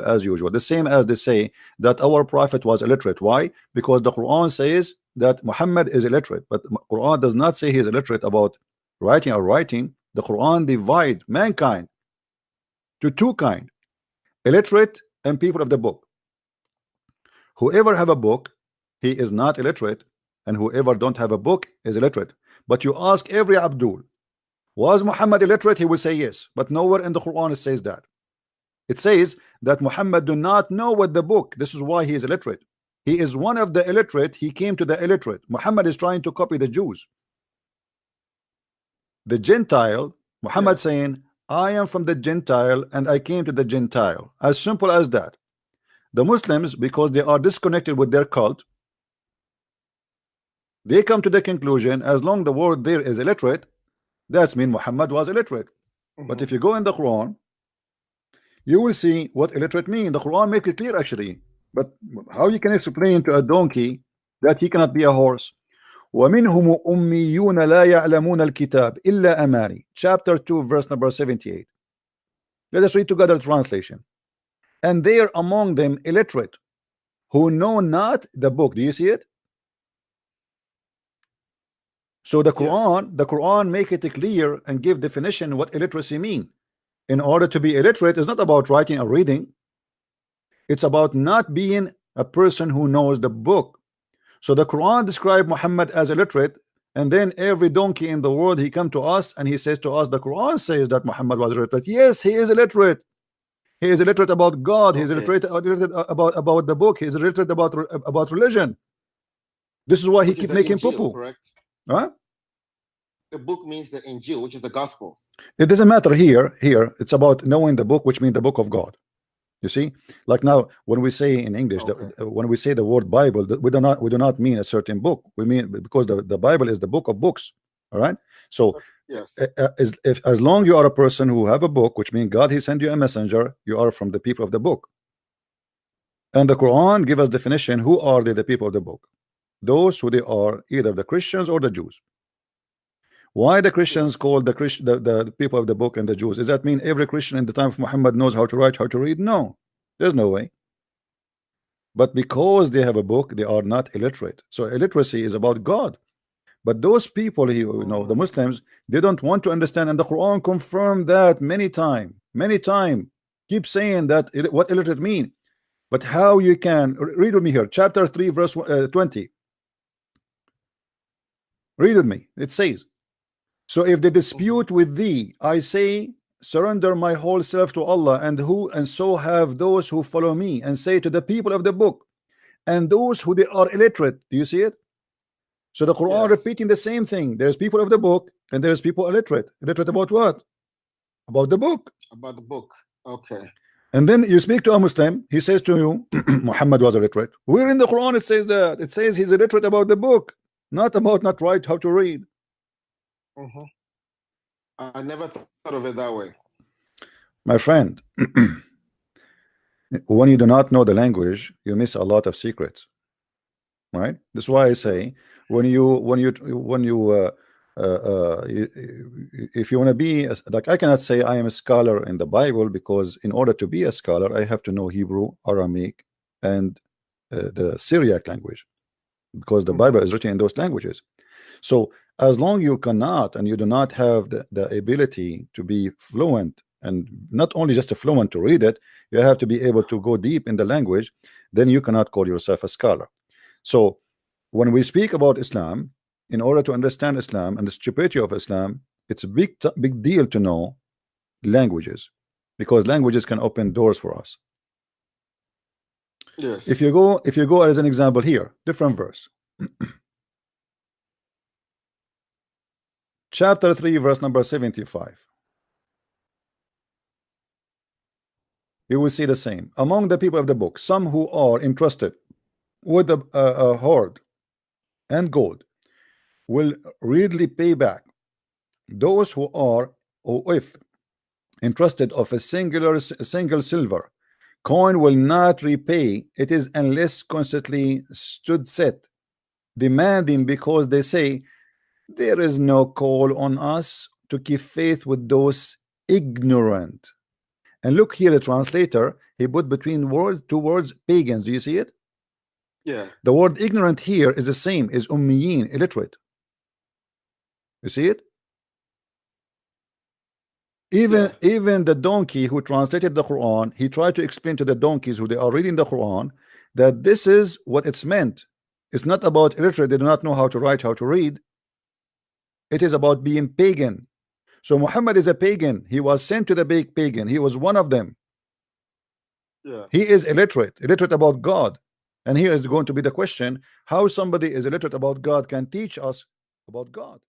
as usual. The same as they say that our prophet was illiterate. Why? Because the Quran says that Muhammad is illiterate, but Quran does not say he is illiterate about writing or writing. The Quran divide mankind to two kind: illiterate and people of the book. Whoever have a book, he is not illiterate, and whoever don't have a book is illiterate. But you ask every Abdul, was Muhammad illiterate? He will say yes, but nowhere in the Quran it says that. It says that Muhammad do not know what the book. This is why he is illiterate. He is one of the illiterate. He came to the illiterate. Muhammad is trying to copy the Jews. The Gentile, Muhammad saying, I am from the Gentile and I came to the Gentile. As simple as that. The Muslims, because they are disconnected with their cult, they come to the conclusion, as long the word there is illiterate, that's mean Muhammad was illiterate. But if you go in the Quran, you will see what illiterate mean. The Quran make it clear actually. But how you can explain to a donkey that he cannot be a horse? وَمِنْهُمُ أُمِّيُّونَ لَا يَعْلَمُونَ الْكِتَابِ إِلَّا أَمَانِي. Chapter 2 verse number 78. Let us read together the translation. And there among them illiterate who know not the book. Do you see it? So the Quran make it clear and give definition what illiteracy mean. In order to be illiterate is not about writing or reading. It's about not being a person who knows the book. So the Quran described Muhammad as illiterate, and then every donkey in the world he come to us and he says to us, the Quran says that Muhammad was illiterate. Yes, he is illiterate. He is illiterate about God. He is illiterate about the book. He is illiterate about religion. This is why he keep making poo-poo. Correct. Huh? The book means the Injil, which is the gospel. It doesn't matter here. Here it's about knowing the book, which means the book of God. You see, like now when we say in English, when we say the word Bible, we do not mean a certain book. We mean because the Bible is the book of books. All right. So yes, as long you are a person who have a book, which means God he sent you a messenger, you are from the people of the book. And the Quran give us definition. Who are they, the people of the book? Those who they are either the Christians or the Jews. Why the Christians called the people of the book and the Jews? Does that mean every Christian in the time of Muhammad knows how to write, how to read? No, there's no way. But because they have a book, they are not illiterate. So illiteracy is about God. But those people here, you know, the Muslims, they don't want to understand, and the Quran confirmed that many times. Keep saying that what illiterate mean. But how you can read with me here, chapter 3 verse 20. Read with me. It says, so if they dispute with thee, I say, surrender my whole self to Allah, and so have those who follow me, and say to the people of the book and those who they are illiterate. Do you see it? So the Quran repeating the same thing. There's people of the book and there's people illiterate. Illiterate about what? About the book. About the book. Okay. And then you speak to a Muslim, he says to you, Muhammad was illiterate. Where in the Quran it says that? It says he's illiterate about the book, not about not right how to read. I never thought of it that way. My friend, when you do not know the language, you miss a lot of secrets. Right? That's why I say if you want to be like, I cannot say I am a scholar in the Bible, because in order to be a scholar I have to know Hebrew, Aramaic, and the Syriac language, because the Bible is written in those languages. So as long you cannot and you do not have the ability to be fluent, and not only just a fluent to read it, you have to be able to go deep in the language, then you cannot call yourself a scholar. So when we speak about Islam, in order to understand Islam and the stupidity of Islam, it's a big deal to know languages, because languages can open doors for us. Yes. If you go as an example here, different verse. Chapter 3 verse number 75. You will see the same. Among the people of the book, some who are entrusted with a hoard and gold will readily pay back. Those who are, or if entrusted of a single silver coin, will not repay it is unless constantly stood set, demanding, because they say, there is no call on us to keep faith with those ignorant And look here, the translator, he put between words, two words, pagans. Do you see it? Yeah. The word ignorant here is the same, is ummiyin, illiterate. You see it? Even the donkey who translated the Quran, he tried to explain to the donkeys who they are reading the Quran that this is what it's meant. It's not about illiterate, they do not know how to write, how to read. It is about being pagan. So Muhammad is a pagan. He was sent to the big pagan. He was one of them. Yeah. He is illiterate about God. And here is going to be the question: how somebody is illiterate about God can teach us about God?